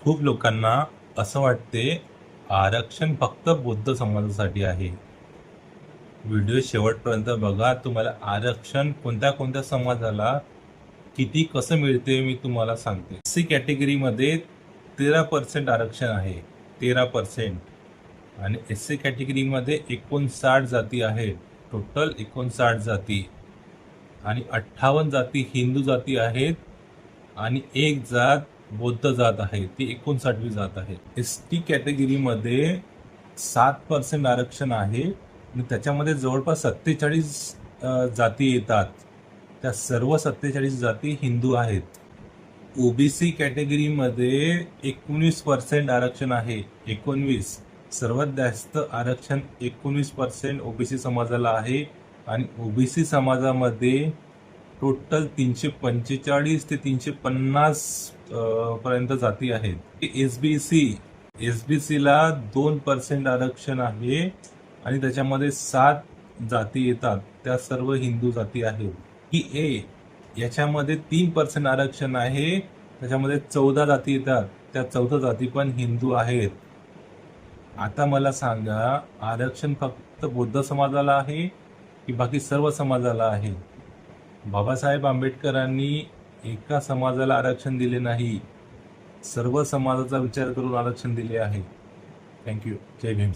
खूप लोकांना असं वाटते आरक्षण फक्त बौद्ध समाजासाठी आहे. व्हिडिओ शेवटपर्यंत बघा. तुम्हाला आरक्षण कोणत्या कोणत्या समाजाला किती कसं मिळते मी तुम्हाला सांगते. एससी कॅटेगरीमध्ये 13% आरक्षण आहे. 13%. आणि एससी कॅटेगरीमध्ये 59 जाती आहेत. टोटल 59 जाती आणि 58 जाती हिंदू जाती आहेत आणि एक जात बौद्ध जात आहे, ती 59वी जात आहे. एसटी कॅटेगरीमध्ये 7% आरक्षण आहे आणि त्याच्यामध्ये जवळपास 47 जाती येतात. त्या सर्व 47 जाती हिंदू आहेत. ओबीसी कॅटेगरीमध्ये 19% आरक्षण आहे. 19. सर्वात जास्त आरक्षण 19% ओबीसी समाजाला आहे आणि ओबीसी समाजामध्ये टोटल 345 ते 350 पर्यंत जाती आहेत. एसबीसीला 2% आरक्षण आहे आणि त्याच्यामध्ये 7 जाती येतात, त्या सर्व हिंदू जाती आहेत. ए याच्यामध्ये 3% आरक्षण आहे, त्याच्यामध्ये 14 जाती येतात, त्या 14 जाती पण हिंदू आहेत. आता मला सांगा, आरक्षण फक्त बौद्ध समाजाला आहे की बाकी सर्व समाजाला आहे? बाबासाहेब आंबेडकरांनी एका समाजाला आरक्षण दिले नाही, सर्व समाजाचा विचार करून आरक्षण दिले आहे. थँक्यू. जय भीम.